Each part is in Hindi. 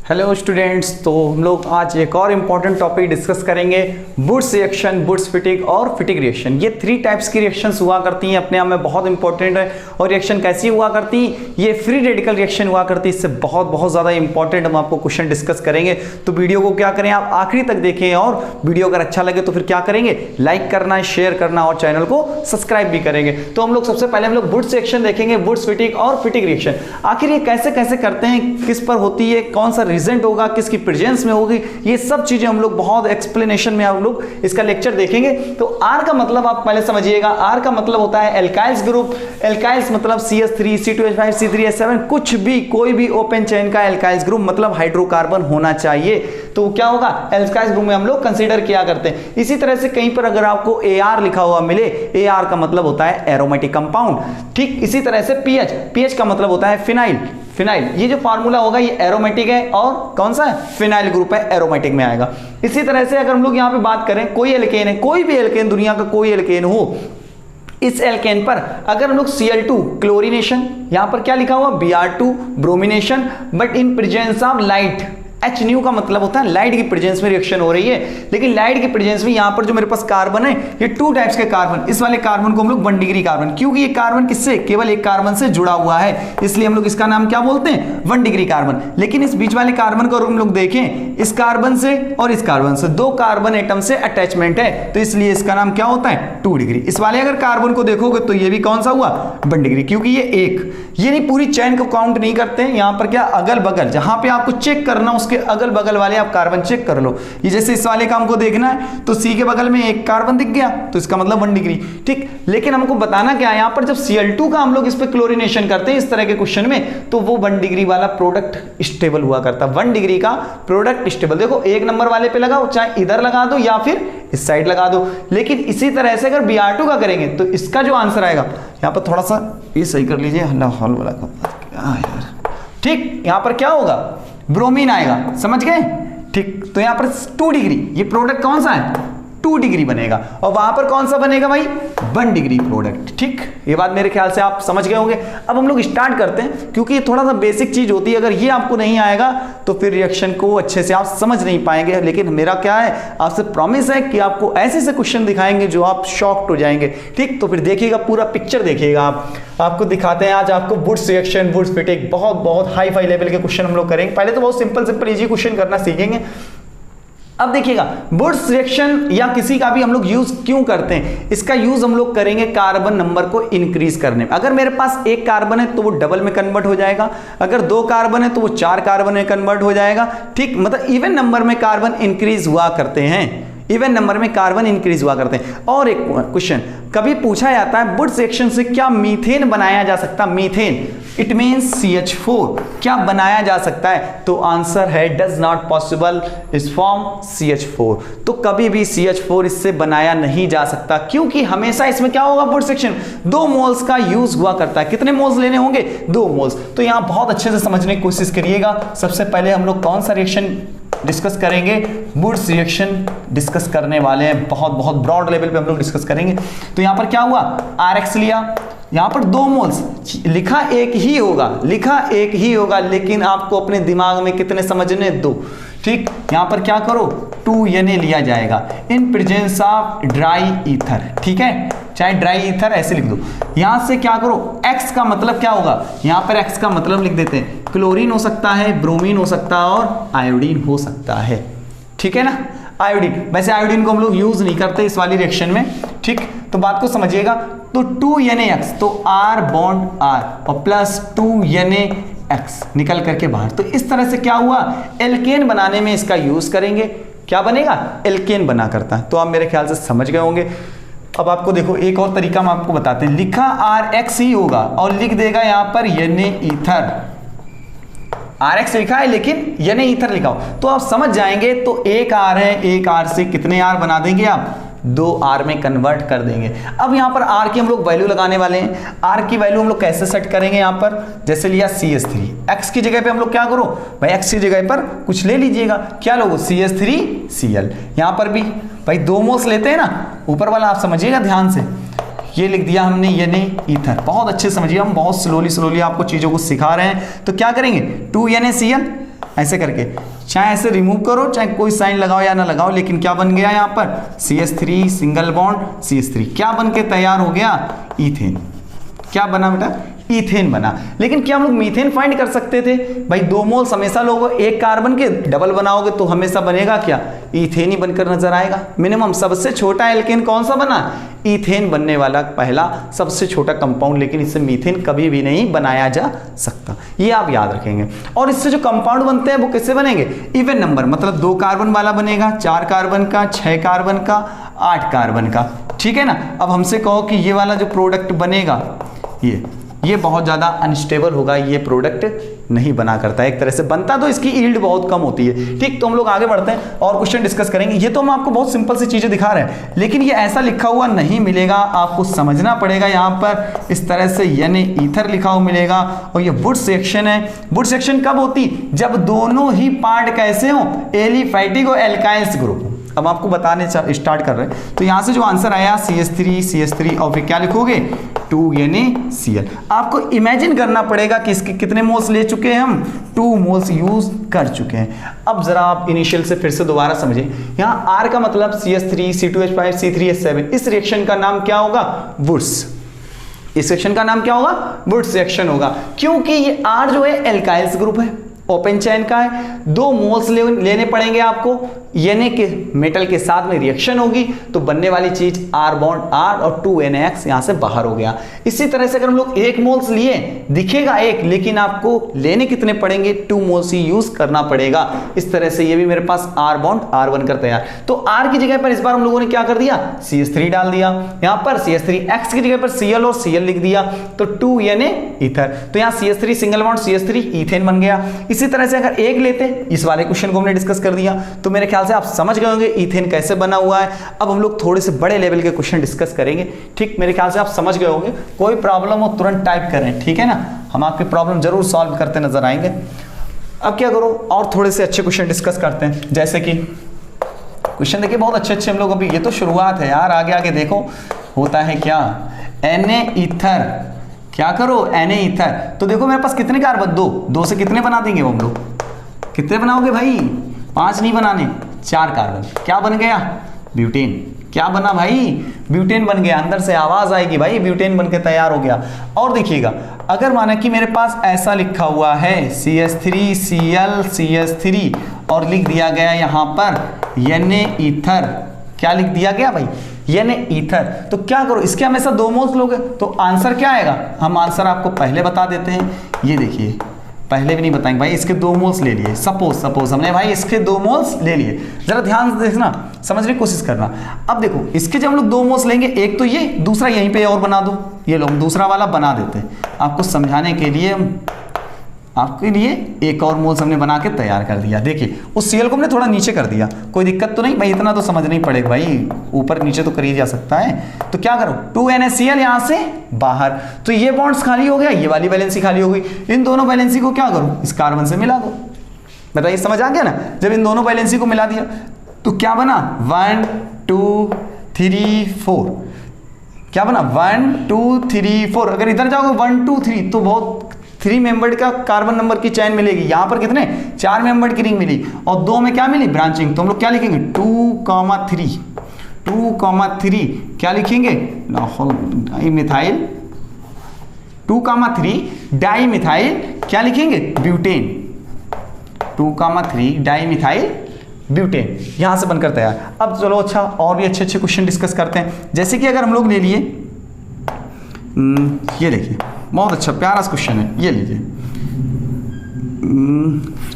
हेलो स्टूडेंट्स, तो हम लोग आज एक और इम्पॉर्टेंट टॉपिक डिस्कस करेंगे, बुर्स रिएक्शन, बुर्स फिटिक और फिटिक रिएक्शन। ये 3 टाइप्स की रिएक्शंस हुआ करती हैं, अपने आप में बहुत इंपॉर्टेंट है। और रिएक्शन कैसी हुआ करती, ये फ्री रेडिकल रिएक्शन हुआ करती है। इससे बहुत ज़्यादा इंपॉर्टेंट हम आपको क्वेश्चन डिस्कस करेंगे। तो वीडियो को क्या करें, आप आखिरी तक देखें, और वीडियो अगर अच्छा लगे तो फिर क्या करेंगे, लाइक करना, शेयर करना और चैनल को सब्सक्राइब भी करेंगे। तो हम लोग सबसे पहले हम लोग बुर्स रिएक्शन देखेंगे, बुर्स फिटिक और फिटिक रिएक्शन। आखिर ये कैसे कैसे करते हैं, किस पर होती है, कौन सा रिजल्ट होगा, किसकी प्रेजेंस में होगी, ये सब चीजें हम लोग बहुत एक्सप्लेनेशन में हम लोग इसका लेक्चर देखेंगे। तो आर का मतलब आप पहले समझिएगा, आर का मतलब होता है एल्काइल्स ग्रुप। एल्काइल्स मतलब CH3, C2H5, C3H7, कुछ भी, कोई भी ओपन चेन का एल्काइल्स ग्रुप मतलब हाइड्रोकार्बन होना चाहिए। तो क्या होगा, एल्काइल्स ग्रुप में हम लोग कंसीडर किया करते हैं। इसी तरह से कहीं पर अगर आपको AR लिखा हुआ मिले, AR का मतलब होता है एरोमेटिक कंपाउंड। ठीक इसी तरह से PH का मतलब होता है फिनाइल। ये जो फार्मूला होगा ये एरोमेटिक है, और कौन सा है, फिनाइल ग्रुप है, एरोमेटिक में आएगा। इसी तरह से अगर हम लोग यहाँ पे बात करें, कोई एल्केन है, कोई भी एल्केन, दुनिया का कोई एल्केन हो, इस एल्केन पर अगर हम लोग Cl2 क्लोरीनेशन, यहां पर क्या लिखा हुआ Br2 bromination, but in presence of light, H new का मतलब होता है लाइट की प्रेजेंस में रिएक्शन हो रही है। लेकिन लाइट की प्रेजेंस में यहां पर जो मेरे पास कार्बन है, ये 2 टाइप्स के कार्बन, इस वाले कार्बन को हम लोग 1 डिग्री कार्बन, क्योंकि ये कार्बन किससे, केवल एक कार्बन से जुड़ा हुआ है, इसलिए हम लोग इसका नाम क्या बोलते हैं, 1 डिग्री कार्बन। लेकिन इस बीच वाले कार्बन को हम लोग देखें, इस कार्बन से और इस कार्बन से 2 कार्बन एटम से अटैचमेंट है, तो इसलिए इसका नाम क्या होता है, 2 डिग्री। इस वाले अगर कार्बन को देखोगे तो ये भी कौन सा हुआ, 1 डिग्री, क्योंकि ये एक, ये नहीं पूरी चेन को काउंट नहीं करते हैं। यहां पर क्या, अगल बगल, जहां पे आपको चेक करना उसके अगल बगल वाले आप कार्बन चेक कर लो। ये जैसे इस वाले काम को देखना है तो C के बगल में एक कार्बन दिख गया, तो इसका मतलब 1 डिग्री। ठीक, लेकिन हमको बताना क्या है, यहां पर जब Cl2 का हम लोग इस पे क्लोरीनेशन करते हैं इस तरह के क्वेश्चन में, तो वो 1 डिग्री वाला प्रोडक्ट स्टेबल हुआ करता, 1 डिग्री का प्रोडक्ट स्टेबल। देखो 1 नंबर वाले पे लगाओ, चाहे इधर लगा दो या फिर इस साइड लगा दो। लेकिन इसी तरह से अगर Br2 का करेंगे तो इसका जो आंसर आएगा, यहां पर थोड़ा सा ये सही कर लीजिए, हॉल वाला यार। ठीक, यहां पर क्या होगा, ब्रोमीन आएगा, समझ गए। ठीक, तो यहां पर 2 डिग्री, ये प्रोडक्ट कौन सा है, 2 डिग्री बनेगा, और वहां पर कौन सा बनेगा भाई, 1 डिग्री प्रोडक्ट। ठीक, ये बात मेरे ख्याल से आप समझ गए होंगे। अब हम लोग स्टार्ट करते हैं, क्योंकि ये थोड़ा सा बेसिक चीज होती है, अगर ये आपको नहीं आएगा तो फिर रिएक्शन को अच्छे से आप समझ नहीं पाएंगे। लेकिन मेरा क्या है, आपसे प्रॉमिस है कि आपको ऐसे से क्वेश्चन दिखाएंगे जो आप शॉक्ड हो जाएंगे। ठीक, तो फिर देखिएगा, पूरा पिक्चर देखिएगा। आपको दिखाते हैं आज आपको बुर्स रिएक्शन, बुर्स फिटिक, बहुत हाई फाई लेवल के क्वेश्चन हम लोग करेंगे। पहले तो बहुत सिंपल इजी क्वेश्चन करना सीखेंगे। अब देखिएगा, बुर्स रिएक्शन या किसी का भी हम लोग यूज क्यों करते हैं, इसका यूज हम लोग करेंगे कार्बन नंबर को इंक्रीज करने में। अगर मेरे पास 1 कार्बन है तो वो डबल में कन्वर्ट हो जाएगा, अगर 2 कार्बन है तो वो 4 कार्बन में कन्वर्ट हो जाएगा। ठीक, मतलब इवन नंबर में कार्बन इंक्रीज हुआ करते हैं, इवन नंबर में कार्बन इंक्रीज हुआ करते हैं। और एक क्वेश्चन कभी पूछा जाता है, बुर्स रिएक्शन से क्या मीथेन बनाया जा सकता है, मीथेन इट मींस CH4, क्या बनाया जा सकता है, तो आंसर है does not possible is form CH4। तो कभी भी CH4 इससे बनाया नहीं जा सकता, क्योंकि हमेशा इसमें क्या होगा, बुर्स रिएक्शन 2 मोल्स का यूज हुआ करता है। कितने मोल्स लेने होंगे, 2 मोल्स। तो यहां बहुत अच्छे से समझने की कोशिश करिएगा। सबसे पहले हम लोग कौन सा रिएक्शन डिस्कस करेंगे, बुर्स रिएक्शन डिस्कस करने वाले हैं, बहुत ब्रॉड लेवल पे हम लोग डिस्कस करेंगे। तो यहां पर क्या हुआ, RX लिया, यहां पर 2 मोल्स, लिखा एक ही होगा, लेकिन आपको अपने दिमाग में कितने समझने, 2। ठीक, यहां पर क्या करो, 2 Na लिया जाएगा in presence of dry ether. ठीक है, चाहे ड्राई ईथर ऐसे लिख दो। यहां से क्या करो, X का मतलब क्या होगा, यहां पर X का मतलब लिख देते हैं, क्लोरीन हो सकता है, ब्रोमीन हो सकता है और आयोडीन हो सकता है। ठीक है ना, आयोडीन, वैसे आयोडीन को हम लोग यूज नहीं करते इस वाली रिएक्शन में। ठीक, तो बात को समझिएगा। तो 2 NaX, तो R बॉन्ड R और प्लस 2 NaX निकल करके बाहर। तो इस तरह से क्या हुआ, एल्केन बनाने में इसका यूज करेंगे, क्या बनेगा, एल्केन बना करता है। तो आप मेरे ख्याल से समझ गए होंगे। अब आपको देखो एक और तरीका हम आपको बताते हैं, लिखा RX ही होगा और लिख देगा यहां पर Na ईथर, RX लिखा है लेकिन Na ईथर लिखा हो, तो आप समझ जाएंगे। तो 1 R है, 1 R से कितने R बना देंगे आप, 2 R में कन्वर्ट कर देंगे। अब यहां पर R की हम लोग वैल्यू लगाने वाले हैं। R की वैल्यू हम लोग कैसे सेट करेंगे, यहां पर जैसे लिया CH3, X की जगह पे हम लोग क्या करो भाई, X की जगह पर कुछ ले लीजिएगा, क्या लोगो, CH3Cl। यहां पर भी भाई 2 मोल्स लेते हैं ना, ऊपर वाला आप समझिएगा ध्यान से, ये लिख दिया हमने Na ईथर। बहुत अच्छे समझिए, हम बहुत स्लोली आपको चीजों को सिखा रहे हैं। तो क्या करेंगे, 2 NaCl ऐसे करके, चाहे ऐसे रिमूव करो चाहे कोई साइन लगाओ या ना लगाओ, लेकिन क्या बन गया यहाँ पर CH3 सिंगल बॉन्ड CH3, क्या बन के तैयार हो गया ईथेन। क्या बना बेटा, ईथेन बना। लेकिन क्या हम लोग मीथेन फाइंड कर सकते थे भाई? 2 मोल्स हमेशा लोग एक कार्बन के डबल बनाओगे तो हमेशा बनेगा क्या, ईथेन ही बनकर नजर आएगा। मिनिमम सबसे छोटा एल्केन कौन सा बना, ईथेन बनने वाला पहला सबसे छोटा कंपाउंड, लेकिन इससे मीथेन कभी भी नहीं बनाया जा सकता, ये आप याद रखेंगे। और इससे जो कंपाउंड बनते हैं वो कैसे बनेंगे, इवन नंबर, मतलब 2 कार्बन वाला बनेगा, 4 कार्बन का, 6 कार्बन का, 8 कार्बन का, ठीक है ना। अब हमसे कहो कि ये वाला जो प्रोडक्ट बनेगा ये बहुत ज़्यादा अनस्टेबल होगा, ये प्रोडक्ट नहीं बना करता है, एक तरह से बनता तो इसकी यील्ड बहुत कम होती है। ठीक, तो हम लोग आगे बढ़ते हैं और क्वेश्चन डिस्कस करेंगे। ये तो हम आपको बहुत सिंपल सी चीज़ें दिखा रहे हैं, लेकिन ये ऐसा लिखा हुआ नहीं मिलेगा, आपको समझना पड़ेगा। यहाँ पर इस तरह से यानी ईथर लिखा हुआ मिलेगा, और ये वुड्स रिएक्शन है। वुड्स रिएक्शन कब होती, जब दोनों ही पार्ट कैसे हो, एलिफैटिक और एल्काइल्स ग्रुप। अब आपको बताने स्टार्ट कर रहे हैं, तो यहां से जो आंसर आया CH3 और फिर क्या लिखोगे 2 NaCl। आपको इमेजिन करना पड़ेगा कि इसके कितने मोल्स ले चुके हैं हम, 2 मोल्स यूज कर चुके हैं। अब जरा आप इनिशियल से फिर से दोबारा समझें, यहाँ R का मतलब CH3 C2H5 C3H7, इस रिएक्शन का नाम क्या होगा, वुड्स। इस रिएक्शन का नाम क्या होगा, वुड्स रिएक्शन होगा, क्योंकि ये R जो है एल्काइल्स ग्रुप है, ओपन चेन का है। 2 मोल्स लेने पड़ेंगे आपको, यानी कि मेटल के साथ में रिएक्शन होगी तो बनने वाली चीज R बॉन्ड R और 2 NaX यहां से बाहर हो गया। इसी तरह से अगर हम लोग 1 मोल्स लिए, दिखेगा 1, लेकिन आपको लेने कितने पड़ेंगे, 2 मोल्स ही यूज करना पड़ेगा। इस तरह से ये भी मेरे पास R बॉन्ड R बनकर तैयार। तो R की जगह पर इस बार हम लोगों ने क्या कर दिया, CH3 डाल दिया, यहां पर CH3X की जगह पर Cl और Cl लिख दिया, तो 2 Na ईथर, तो यहां CH3 single bond CH3 ethane बन गया। इसी तरह से अगर 1 लेते, इस वाले क्वेश्चन को हमने डिस्कस कर दिया, तो मेरे ख्याल से आप समझ गए होंगे ईथेन कैसे बना हुआ है। अब हम लोग थोड़े से बड़े लेवल के क्वेश्चन डिस्कस करेंगे। ठीक, मेरे ख्याल से आप समझ गए होंगे। कोई प्रॉब्लम हो तुरंत टाइप करें, ठीक है ना, हम आपकी प्रॉब्लम जरूर सॉल्व करते नजर आएंगे। अब क्या करो, और थोड़े से अच्छे क्वेश्चन डिस्कस करते हैं। जैसे कि क्वेश्चन देखिए बहुत अच्छे हम लोग, अभी ये तो शुरुआत है यार, आगे आगे देखो होता है क्या। Na ईथर, क्या करो Na ईथर, तो देखो मेरे पास कितने कार्बन, 2 से कितने बना देंगे वो हम लोग, कितने बनाओगे भाई, 5 नहीं बनाने, 4 कार्बन, क्या बन गया, ब्यूटेन। क्या बना भाई, ब्यूटेन बन गया। अंदर से आवाज आएगी भाई, ब्यूटेन बनके तैयार हो गया। और देखिएगा, अगर माना कि मेरे पास ऐसा लिखा हुआ है CH3Cl CH3 और लिख दिया गया यहाँ पर Na ईथर, क्या लिख दिया गया भाई, Na ईथर, तो क्या करो, इसके हमेशा 2 मोल्स लोगे, तो आंसर क्या आएगा, हम आंसर आपको पहले बता देते हैं। ये देखिए, पहले भी नहीं बताएंगे भाई, इसके 2 मोल्स ले लिए, सपोज हमने भाई इसके 2 मोल्स ले लिए। जरा ध्यान से देखना, समझने की कोशिश करना। अब देखो, इसके जब हम लोग 2 मोल्स लेंगे, एक तो ये, दूसरा यहीं पे और बना दो, ये लोग दूसरा वाला बना देते हैं आपको समझाने के लिए। आपके लिए एक और मोल्स हमने बना के तैयार कर दिया। देखिए, उस सीएल को हमने थोड़ा नीचे कर दिया, कोई दिक्कत तो नहीं भाई, इतना तो समझ नहीं पड़ेगा भाई, ऊपर नीचे तो कर ही जा सकता है। तो क्या करो, 2 NaCl यहां से बाहर, तो ये बॉन्ड्स खाली हो गया, ये वाली वैलेंसी खाली हो गई। इन दोनों वैलेंसी को क्या करो, इस कार्बन से मिला दो। बताइए, समझ आ गया ना। जब इन दोनों वैलेंसी को मिला दिया तो क्या बना, 1 2 3 4, क्या बना, 1 2 3 4। अगर इधर जाओगे 1 2 3 तो बहुत 3 मेंबर्ड का कार्बन नंबर की चैन मिलेगी। यहां पर कितने, 4 मेंबर्ड की रिंग मिली, और 2 में क्या मिली, ब्रांचिंग। तो हम लोग क्या लिखेंगे, 2,3 क्या लिखेंगे, मिथाइल 2,3 डाई मिथाइल, क्या लिखेंगे, ब्यूटेन। 2,3 डाई मिथाइल ब्यूटेन, यहां से बनकर तैयार। अब चलो अच्छा, और भी अच्छे अच्छे क्वेश्चन डिस्कस करते हैं। जैसे कि अगर हम लोग ले लिए, ये देखिए बहुत अच्छा प्यारा क्वेश्चन है, ये लीजिए,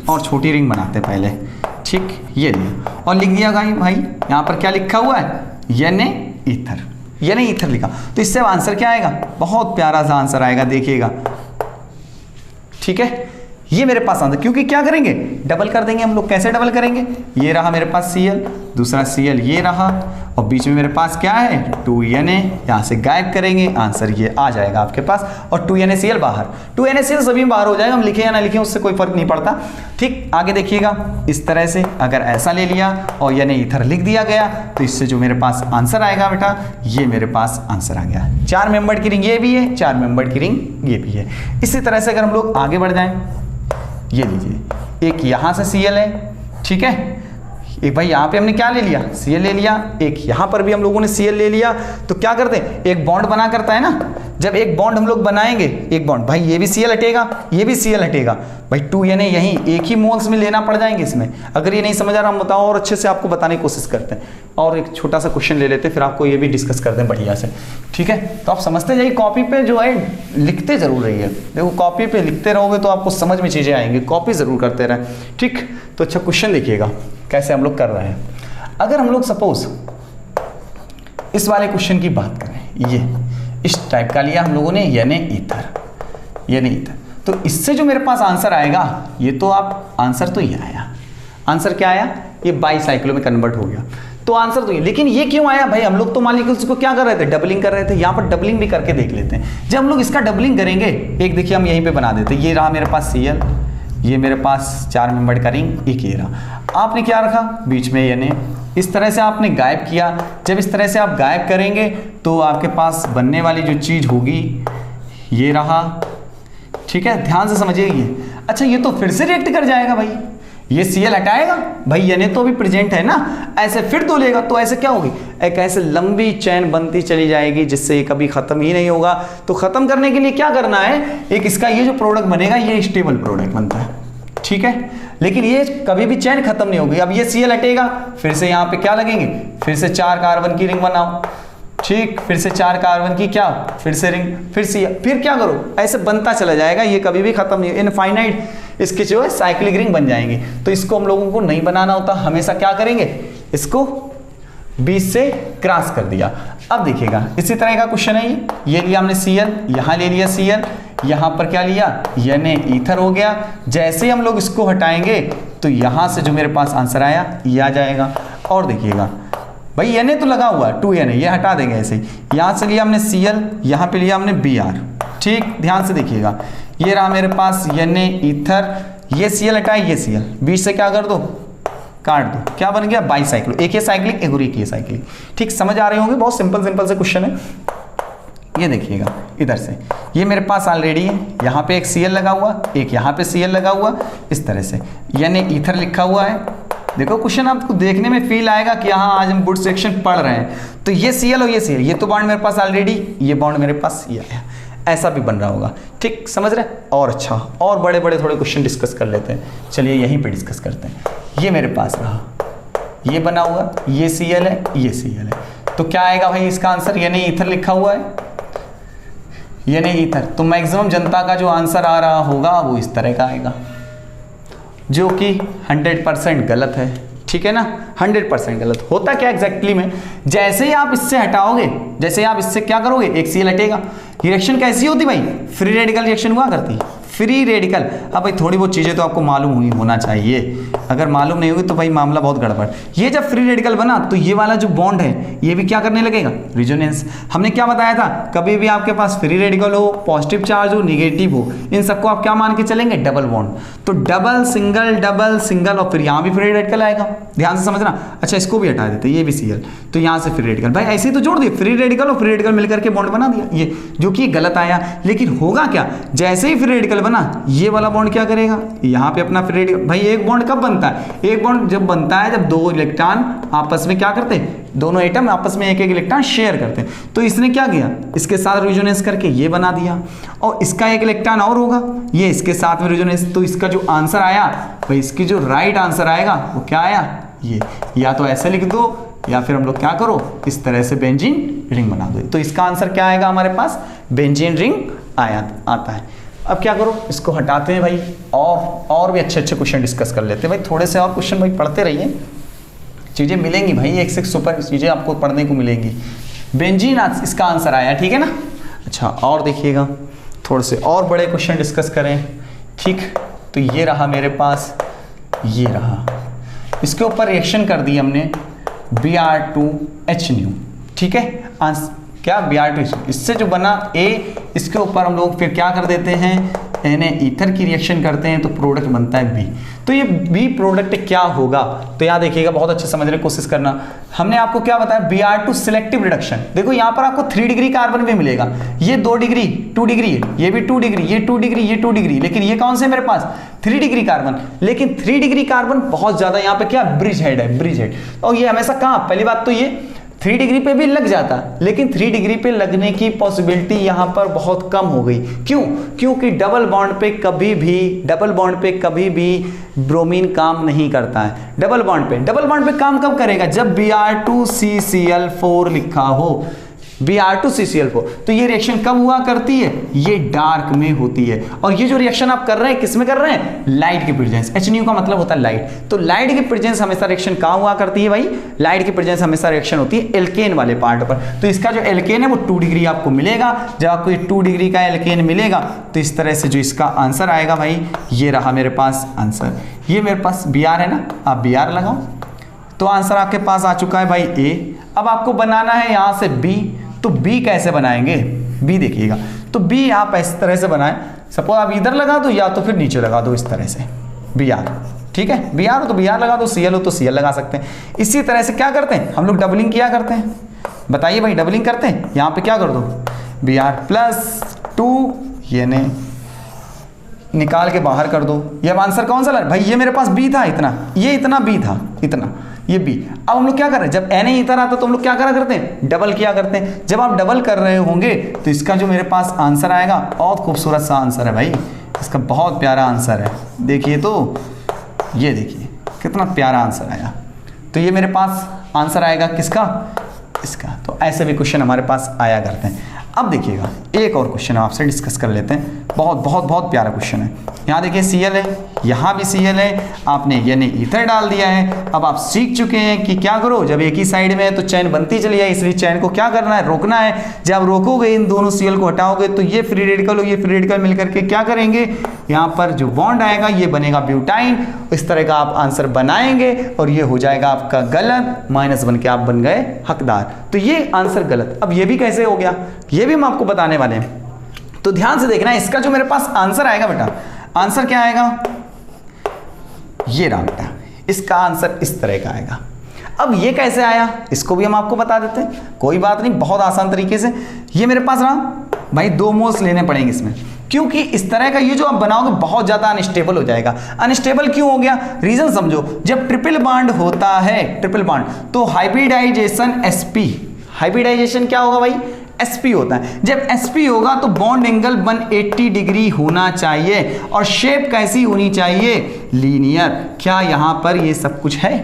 और छोटी रिंग बनाते हैं पहले, ठीक, ये लिया और लिख दिया भाई यहाँ पर क्या लिखा हुआ है, Na ईथर लिखा। तो इससे आंसर क्या आएगा, बहुत प्यारा सा आंसर आएगा, देखिएगा, ठीक है। ये मेरे पास आंसर, क्योंकि क्या करेंगे, डबल कर देंगे हम लोग। कैसे डबल करेंगे, ये रहा मेरे पास Cl, दूसरा Cl ये रहा, और बीच में मेरे पास क्या है, 2 Na, यहाँ से गायब करेंगे, आंसर ये आ जाएगा आपके पास, और 2 NaCl बाहर। 2 NaCl सभी बाहर हो जाएगा, हम लिखें या ना लिखें उससे कोई फर्क नहीं पड़ता। ठीक, आगे देखिएगा, इस तरह से अगर ऐसा ले लिया और Na ईथर लिख दिया गया, तो इससे जो मेरे पास आंसर आएगा बेटा, ये मेरे पास आंसर आ गया। 4 मेंबर्ड की रिंग ये भी है, 4 मेंबर्ड की रिंग ये भी है। इसी तरह से अगर हम लोग आगे बढ़ जाएं, ये लीजिए, एक यहाँ से Cl है, ठीक है, एक भाई यहाँ पे हमने क्या ले लिया, Cl ले लिया, एक यहाँ पर भी हम लोगों ने Cl ले लिया। तो क्या करते हैं, एक बॉन्ड बना करता है ना, जब एक बॉन्ड हम लोग बनाएंगे, एक बॉन्ड, भाई ये भी Cl हटेगा, ये भी Cl हटेगा, भाई 2 यानी यहीं एक ही मोल्स में लेना पड़ जाएंगे इसमें। अगर ये नहीं समझ आ रहा हम बताओ और अच्छे से आपको बताने की कोशिश करते हैं, और एक छोटा सा क्वेश्चन ले लेते हैं, फिर आपको ये भी डिस्कस करते हैं बढ़िया से, ठीक है। तो आप समझते जाइए, कॉपी पे जो है लिखते जरूर रहिए, देखो कॉपी पे लिखते रहोगे तो आपको समझ में चीज़ें आएंगी, कॉपी ज़रूर करते रहें, ठीक। तो अच्छा क्वेश्चन देखिएगा कैसे हम लोग कर रहे हैं। अगर हम लोग सपोज इस वाले क्वेश्चन की बात करें, ये इस टाइप का लिया हम लोगों ने, यानी ईथर, यानी ईथर, तो इससे जो मेरे पास आंसर आएगा, ये तो आप आंसर तो ये आया, आंसर क्या आया, ये बाईसाइक्लो में कन्वर्ट हो गया, तो आंसर तो ये। लेकिन ये क्यों आया भाई, हम लोग तो मॉलिक्यूल्स को क्या कर रहे थे, डबलिंग कर रहे थे। यहाँ पर डबलिंग भी करके देख लेते हैं। जब हम लोग इसका डबलिंग करेंगे, एक देखिए हम यहीं पे बना देते हैं, ये रहा मेरे पास Cl, ये मेरे पास 4 मेंबर्ड का रिंग, एक ये रहा, आपने क्या रखा बीच में, यानी इस तरह से आपने गायब किया। जब इस तरह से आप गायब करेंगे तो आपके पास बनने वाली जो चीज़ होगी ये रहा, ठीक है, ध्यान से समझिए ये। अच्छा ये तो फिर से रिएक्ट कर जाएगा भाई, ये Cl हटाएगा भाई, यानी तो अभी प्रेजेंट है ना, ऐसे फिर तो लेगा, तो ऐसे क्या होगी, एक ऐसे लंबी चैन बनती चली जाएगी जिससे ये कभी खत्म ही नहीं होगा। तो खत्म करने के लिए क्या करना है, एक इसका ये जो प्रोडक्ट बनेगा ये स्टेबल प्रोडक्ट बनता है, ठीक है, लेकिन ये कभी भी चैन खत्म नहीं होगी। अब ये Cl हटेगा, फिर से यहाँ पे क्या लगेंगे, फिर से 4 कार्बन की रिंग बनाओ, ठीक, फिर से 4 कार्बन की क्या, फिर से रिंग, फिर क्या करो, ऐसे बनता चला जाएगा, ये कभी भी खत्म नहीं, इनफाइनाइट इसके जो है साइक्लिक रिंग बन जाएंगे। तो इसको हम लोगों को नहीं बनाना होता, हमेशा क्या करेंगे, इसको बीच से क्रॉस कर दिया। अब देखिएगा इसी तरह का क्वेश्चन है, ये लिया हमने Cl, यहाँ ले लिया Cl, यहाँ पर क्या लिया, यानी ईथर हो गया। जैसे हम लोग इसको हटाएंगे तो यहाँ से जो मेरे पास आंसर आया ये आ जाएगा। और देखिएगा भाई यानी तो लगा हुआ है 2 यानी, ये हटा देंगे ऐसे ही। यहाँ से लिया हमने Cl, यहाँ पे लिया हमने Br, ठीक, ध्यान से देखिएगा, ये रहा मेरे पास यानी ईथर, ये Cl हटाए, ये Cl, बीच से क्या कर दो, काट दो, क्या बन गया, बाईसाइक्लो, एक ये साइक्लिक, एक और एक ये साइक्लिक, ठीक, समझ आ रहे होंगे, बहुत सिंपल से क्वेश्चन है। ये देखिएगा इधर से, ये मेरे पास ऑलरेडी है, यहाँ पे एक Cl लगा हुआ, एक यहाँ पे Cl लगा हुआ, इस तरह से, यानी ईथर लिखा हुआ है। देखो क्वेश्चन आपको देखने में फील आएगा कि हाँ आज हम बुड सेक्शन पढ़ रहे हैं। तो ये Cl और ये Cl, ये तो बॉन्ड मेरे पास ऑलरेडी, ये बॉन्ड मेरे पास ये आया, ऐसा भी बन रहा होगा, ठीक, समझ रहे। और अच्छा, और बड़े बड़े थोड़े क्वेश्चन डिस्कस कर लेते हैं, चलिए यहीं पे डिस्कस करते हैं। ये मेरे पास रहा, ये बना हुआ, ये Cl है, ये Cl है, तो क्या आएगा भाई इसका आंसर, यानी ईथर लिखा हुआ है, यानी ईथर। तो मैक्सिमम जनता का जो आंसर आ रहा होगा वो इस तरह का आएगा, जो कि 100% गलत है, ठीक है ना, 100% गलत। होता क्या एग्जैक्टली में, जैसे ही आप इससे हटाओगे, जैसे ही आप इससे क्या करोगे, एक Cl हटेगा, रिएक्शन कैसी होती भाई, फ्री रेडिकल रिएक्शन हुआ करती है, फ्री रेडिकल। अब भाई थोड़ी बहुत चीज़ें तो आपको मालूम हुई होना चाहिए, अगर मालूम नहीं होगी तो भाई मामला बहुत गड़बड़। ये जब फ्री रेडिकल बना तो ये वाला जो बॉन्ड है ये भी क्या करने लगेगा, रिजोनेंस। हमने क्या बताया था, कभी भी आपके पास फ्री रेडिकल हो, पॉजिटिव चार्ज हो, निगेटिव हो, इन सबको आप क्या मान के चलेंगे, डबल बॉन्ड। तो डबल सिंगल और फिर यहाँ भी फ्री रेडिकल आएगा, ध्यान से समझना। अच्छा इसको भी हटा देते, ये भी Cl, तो यहाँ से फ्री रेडिकल, भाई ऐसे ही तो जोड़ दिए, फ्री रेडिकल और फ्री रेडिकल मिलकर के बॉन्ड बना दिया, ये जो कि गलत आया। लेकिन होगा क्या, जैसे ही फ्री रेडिकल बना, ये वाला बॉन्ड क्या करेगा, यहाँ पे अपना फ्री रेडिकल। भाई एक बॉन्ड कब बनता है, एक बॉन्ड जब बनता है जब 2 इलेक्ट्रॉन आपस में क्या करते हैं, दोनों एटम आपस में एक इलेक्ट्रॉन शेयर करते हैं। तो इसने क्या किया, इसके साथ रेजोनेंस करके ये बना दिया, और इसका एक इलेक्ट्रॉन और होगा, ये इसके साथ में रेजोनेंस। तो इसका जो आंसर आया भाई, इसकी जो राइट आंसर आएगा वो क्या आया, ये, या तो ऐसे लिख दो या फिर हम लोग क्या करो, इस तरह से बेंजीन रिंग बना दो। तो इसका आंसर क्या आएगा हमारे पास, बेंजीन रिंग आता है। अब क्या करो, इसको हटाते हैं भाई, और भी अच्छे क्वेश्चन डिस्कस कर लेते हैं भाई। थोड़े से और क्वेश्चन भाई पढ़ते रहिए, चीज़ें मिलेंगी भाई, एक से सुपर चीज़ें आपको पढ़ने को मिलेंगी। बेंजीन इसका आंसर आया, ठीक है ना। अच्छा और देखिएगा, थोड़े से और बड़े क्वेश्चन डिस्कस करें, ठीक। तो ये रहा मेरे पास, ये रहा, इसके ऊपर रिएक्शन कर दी हमने Br2H, ठीक है, क्या Br2H, इससे जो बना A, इसके ऊपर हम लोग फिर क्या कर देते हैं, Na ईथर की रिएक्शन करते हैं तो प्रोडक्ट बनता है बी। तो ये बी प्रोडक्ट क्या होगा, तो यहाँ देखिएगा, बहुत अच्छे समझने की कोशिश करना। हमने आपको क्या बताया, Br2 सिलेक्टिव रिडक्शन। देखो यहाँ पर आपको 3 डिग्री कार्बन भी मिलेगा, ये 2 डिग्री 2 डिग्री है, ये भी 2 डिग्री, ये 2 डिग्री, ये 2 डिग्री, लेकिन ये कौन से मेरे पास 3 डिग्री कार्बन। लेकिन 3 डिग्री कार्बन बहुत ज्यादा यहाँ पे क्या ब्रिज हेड है, ब्रिज हेड। और ये हमेशा कहाँ, पहली बात तो ये 3 डिग्री पे भी लग जाता, लेकिन 3 डिग्री पे लगने की पॉसिबिलिटी यहां पर बहुत कम हो गई। क्यों? क्योंकि डबल बॉन्ड पे कभी भी ब्रोमीन काम नहीं करता है। डबल बॉन्ड पे काम कब करेगा, जब Br2CCl4 लिखा हो, Br2CCl4। तो ये रिएक्शन कब हुआ करती है, ये डार्क में होती है। और ये जो रिएक्शन आप कर रहे हैं, किस में कर रहे हैं, लाइट की प्रेजेंस। HNU का मतलब होता है लाइट। तो लाइट की प्रेजेंस हमेशा रिएक्शन कहाँ हुआ करती है भाई, लाइट की प्रेजेंस हमेशा रिएक्शन होती है एल्केन वाले पार्ट पर। तो इसका जो एल्केन है वो 2 डिग्री आपको मिलेगा। जब आपको ये 2 डिग्री का एल्केन मिलेगा तो इस तरह से जो इसका आंसर आएगा भाई, ये रहा मेरे पास आंसर। ये मेरे पास Br है ना, आप Br लगाओ तो आंसर आपके पास आ चुका है भाई A। अब आपको बनाना है यहां से B, तो B कैसे बनाएंगे, B देखिएगा। तो B आप इस तरह से बनाएं, सपोज आप इधर लगा दो या तो फिर नीचे लगा दो इस तरह से Br, ठीक है। Br हो तो Br लगा दो, Cl हो तो Cl लगा सकते हैं। इसी तरह से क्या करते हैं हम लोग, डबलिंग किया करते हैं, बताइए भाई डबलिंग करते हैं। यहाँ पे क्या कर दो, Br+2 ये ने निकाल के बाहर कर दो। ये अब आंसर कौन सा लगा भाई, ये मेरे पास B था इतना, ये इतना B था, इतना ये B। अब हम लोग क्या कर रहे हैं, जब Na इधर आता तो हम लोग क्या करा करते हैं, डबल किया करते हैं। जब आप डबल कर रहे होंगे तो इसका जो मेरे पास आंसर आएगा, बहुत खूबसूरत सा आंसर है भाई, इसका बहुत प्यारा आंसर है। देखिए तो ये देखिए कितना प्यारा आंसर आया। तो ये मेरे पास आंसर आएगा किसका, इसका। तो ऐसे भी क्वेश्चन हमारे पास आया करते हैं। अब देखिएगा एक और क्वेश्चन आपसे डिस्कस कर लेते हैं, बहुत प्यारा क्वेश्चन है। यहाँ देखिए Cl है, यहाँ भी Cl है, आपने यानी ईथर डाल दिया है। अब आप सीख चुके हैं कि क्या करो, जब एक ही साइड में है तो चैन बनती चली है, इसलिए चैन को क्या करना है, रोकना है। जब रोकोगे, इन दोनों Cl को हटाओगे तो ये फ्री रेडिकल और ये फ्री रेडिकल मिलकर के क्या करेंगे, यहाँ पर जो बॉन्ड आएगा ये बनेगा ब्यूटाइन। इस तरह का आप आंसर बनाएंगे और ये हो जाएगा आपका गलत, -1 के आप बन गए हकदार। तो ये आंसर गलत। अब ये भी कैसे हो गया, ये भी हम आपको बताने वाले हैं। तो ध्यान से देखना, इसका जो मेरे पास आंसर आएगा बेटा, आंसर क्या आएगा, ये रहा बेटा, इसका आंसर इस तरह का आएगा। अब ये कैसे आया, इसको भी हम आपको बता देते हैं, कोई बात नहीं, बहुत आसान तरीके से। ये मेरे पास रहा भाई, 2 मोल्स लेने पड़ेंगे इसमें, क्योंकि इस तरह का ये जो आप बनाओगे बहुत ज्यादा अनस्टेबल हो जाएगा। अनस्टेबल क्यों हो गया, रीजन समझो। जब ट्रिपल बॉन्ड होता है, ट्रिपल बॉन्ड, तो हाइब्रिडाइजेशन sp, हाइब्रिडाइजेशन क्या होगा भाई, sp होता है। जब sp होगा तो बॉन्ड एंगल 180 डिग्री होना चाहिए और शेप कैसी होनी चाहिए, लीनियर। क्या यहां पर ये सब कुछ है,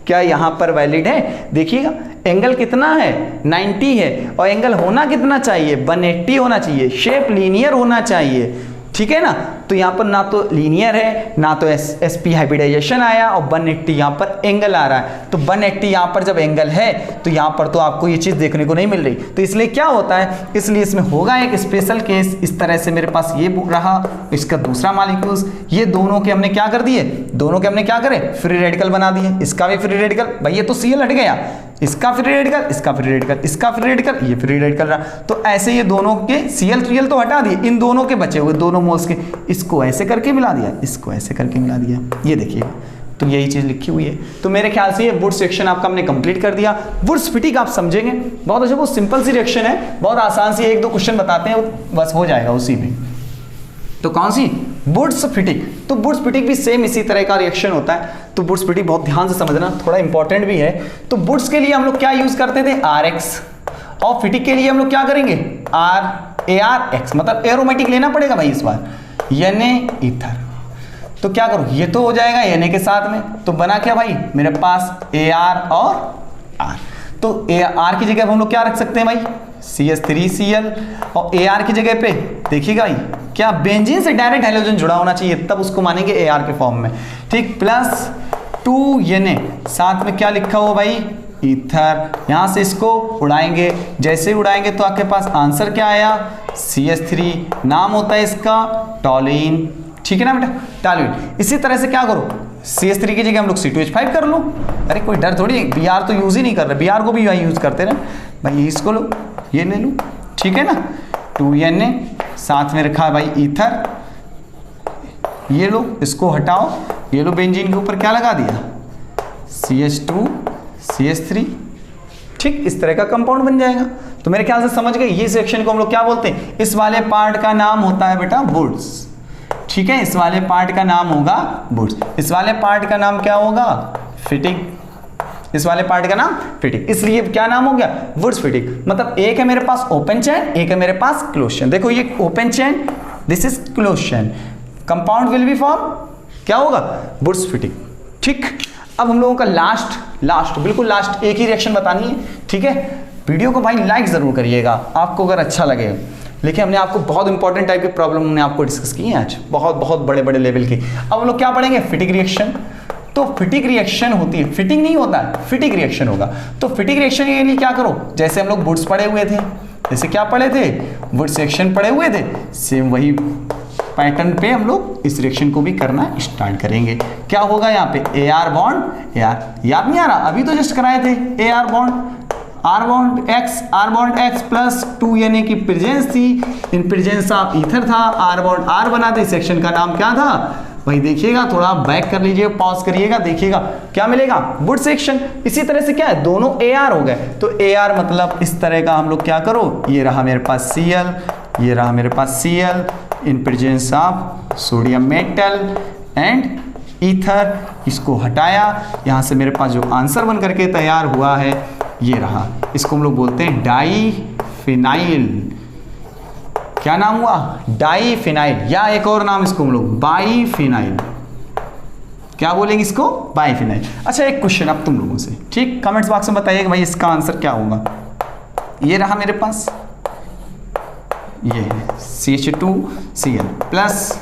क्या यहां पर वैलिड है, देखिएगा एंगल कितना है 90 है, और एंगल होना कितना चाहिए 180 होना चाहिए, शेप लीनियर होना चाहिए, ठीक है ना। तो यहाँ पर ना तो लीनियर है, ना तो sp हाइब्रिडाइजेशन आया, और 180 यहाँ पर एंगल आ रहा है। तो 180 यहाँ पर जब एंगल है तो यहाँ पर तो आपको ये चीज़ देखने को नहीं मिल रही। तो इसलिए क्या होता है, इसलिए इसमें होगा एक स्पेशल केस। इस तरह से मेरे पास ये रहा, इसका दूसरा मॉलिक्यूल्स, ये दोनों के हमने क्या कर दिए, दोनों के हमने क्या करे, फ्री रेडिकल बना दिए। इसका भी फ्री रेडिकल, भाई ये तो Cl हट गया, इसका फ्री रेडिकल, इसका फ्री रेडिकल, इसका फ्री रेडिकल, ये फ्री रेडिकल रहा। तो ऐसे ये दोनों के Cl तो हटा दिए, इन दोनों के बचे हुए दोनों मोल्स के, इसको ऐसे करके मिला दिया, इसको ऐसे करके मिला दिया, ये देखिए। तो यही चीज लिखी हुई है। तो मेरे ख्याल से ये वुड्स रिएक्शन आपका हमने कंप्लीट कर दिया। वुड्स फिटिंग आप समझेंगे, बहुत अच्छा, बहुत सिंपल सी रिएक्शन है, बहुत आसान सी, 1-2 क्वेश्चन बताते हैं बस हो जाएगा उसी में। तो कौन सी, वुड्स फिटिंग। तो वुड्स फिटिंग भी सेम इसी तरह का रिएक्शन होता है। तो वुड्स फिटिंग बहुत ध्यान से समझना, थोड़ा इंपॉर्टेंट भी है। तो वुड्स के लिए हम लोग क्या यूज करते थे, RX, और फिटिंग के लिए हम लोग क्या करेंगे, ARX, मतलब एरोमेटिक लेना पड़ेगा भाई इस बार, Na ईथर। तो क्या करूं, ये तो हो जाएगा Na के साथ में, तो बना क्या भाई मेरे पास AR और R। तो AR की जगह हम लोग क्या रख सकते हैं भाई, CH3Cl, और AR की जगह पे देखिएगा भाई क्या, बेंजीन से डायरेक्ट हाइड्रोजन जुड़ा होना चाहिए, तब उसको मानेंगे AR के फॉर्म में, ठीक। +2 Na, साथ में क्या लिखा हुआ भाई, ईथर। यहां से इसको उड़ाएंगे, जैसे ही उड़ाएंगे तो आपके पास आंसर क्या आया, CH3, नाम होता है इसका टॉलिन, ठीक है ना बेटा, टॉलिन। इसी तरह से क्या करो, CH3 की जगह हम लोग C2H5 कर लो, अरे कोई डर थोड़ी, Br तो यूज ही नहीं कर रहे, Br को भी यूज करते रहे भाई, इसको लो, ये ले लो, ठीक है ना। 2 Na, साथ में रखा है भाई ईथर, ये लो इसको हटाओ, ये लो बेंजीन के ऊपर क्या लगा दिया, CH2 CH3, ठीक, इस तरह का कंपाउंड बन जाएगा। तो मेरे ख्याल से समझ गए, ये सेक्शन को हम लोग क्या बोलते हैं, इस वाले पार्ट का नाम होता है बेटा वुड्स, ठीक है, इस वाले पार्ट का नाम होगा वुड्स, इस वाले पार्ट का नाम क्या होगा, फिटिंग, इस वाले पार्ट का नाम फिटिंग, इसलिए क्या नाम हो गया, वुड्स फिटिंग। मतलब एक है मेरे पास ओपन चेन, एक है मेरे पास क्लोज चेन। देखो ये open chain, this is close chain, compound will be form क्या होगा, वुड्स फिटिंग, ठीक। अब हम लोगों का लास्ट बिल्कुल लास्ट एक ही रिएक्शन बतानी है, ठीक है। वीडियो को भाई लाइक जरूर करिएगा आपको अगर अच्छा लगे। लेकिन हमने आपको बहुत इंपॉर्टेंट टाइप के प्रॉब्लम हमने आपको डिस्कस की है आज, बहुत बड़े लेवल की। अब हम लोग क्या पढ़ेंगे, फिटिंग रिएक्शन। तो फिटिंग रिएक्शन होती है, फिटिंग नहीं होता है, फिटिंग रिएक्शन होगा। तो फिटिंग रिएक्शन के लिए क्या करो, जैसे हम लोग वुड्स पढ़े हुए थे, जैसे क्या पढ़े थे, वुड्स रिएक्शन पढ़े हुए थे, सेम वही पैटर्न पे हम लोग इस रिएक्शन को भी करना स्टार्ट करेंगे। क्या होगा यहाँ पे, AR बॉन्ड, याद नहीं आ रहा, अभी तो जस्ट कराए थे, AR bond, R bond X plus 2Na की प्रेजेंस थी, इन प्रेजेंस ऑफ ईथर था, R बॉन्ड R बना था। इस सेक्शन का नाम क्या था भाई, देखिएगा थोड़ा बैक कर लीजिए, पॉज करिएगा, देखिएगा क्या मिलेगा, वुड सेक्शन। इसी तरह से क्या है, दोनों AR हो गए। तो AR मतलब इस तरह का हम लोग क्या करो, ये रहा मेरे पास Cl, ये रहा मेरे पास Cl in presence of sodium metal and ether, इसको हटाया, यहाँ से मेरे पास जो आंसर बन करके तैयार हुआ है ये रहा, इसको हम लोग बोलते हैं डाईफिनाइल। क्या नाम हुआ, डाईफिनाइल, या एक और नाम इसको हम लोग बाईफिनाइल, क्या बोलेंगे इसको, बाईफिनाइल। अच्छा एक क्वेश्चन अब तुम लोगों से, ठीक, कमेंट्स बॉक्स में बताइएगा भाई इसका आंसर क्या होगा। ये रहा मेरे पास, ये है CH2Cl plus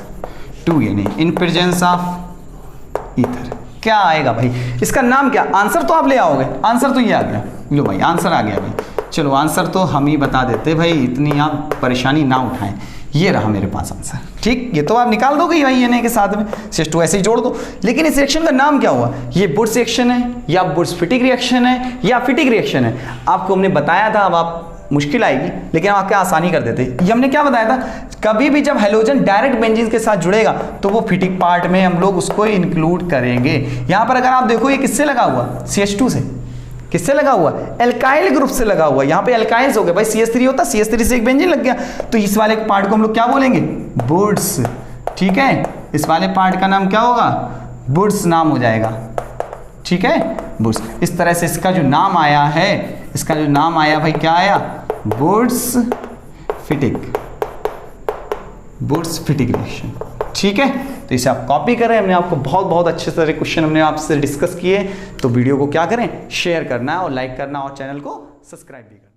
2Na in presence of ether, क्या आएगा भाई, इसका नाम क्या, आंसर तो आप ले आओगे, आंसर तो ये आ गया, लो भाई आंसर आ गया भाई, चलो आंसर तो हम ही बता देते भाई, इतनी आप परेशानी ना उठाएं। ये रहा मेरे पास आंसर, ठीक, ये तो आप निकाल दोगे भाई Na के साथ में, CH2 ऐसे ही जोड़ दो। लेकिन इस रिएक्शन का नाम क्या हुआ, ये वुड्स रिएक्शन है या वुड्स फिटिंग रिएक्शन है या फिटिंग रिएक्शन है, आपको हमने बताया था। अब आप मुश्किल आएगी लेकिन आप क्या आसानी कर देते, ये हमने क्या बताया था, कभी भी जब हेलोजन डायरेक्ट बेंजीन के साथ जुड़ेगा तो वो फिटिंग पार्ट में हम लोग उसको इंक्लूड करेंगे। यहां पर अगर आप देखो ये किससे लगा हुआ, CH2 से, किससे लगा हुआ, एल्काइल ग्रुप से लगा हुआ। यहाँ पे एल्काइल्स हो गए भाई, CH3 होता, CH3 से एक बेंजीन लग गया, तो इस वाले पार्ट को हम लोग क्या बोलेंगे, वुड्स, ठीक है, इस वाले पार्ट का नाम क्या होगा, वुड्स नाम हो जाएगा, ठीक है, वुड्स। इस तरह से इसका जो नाम आया है, इसका जो नाम आया भाई क्या आया, Wurtz Fittig, Wurtz Fittig reaction, ठीक है। तो इसे आप कॉपी करें, हमने आपको बहुत अच्छे तरह क्वेश्चन हमने आपसे डिस्कस किए। तो वीडियो को क्या करें, शेयर करना और लाइक करना और चैनल को सब्सक्राइब भी करना।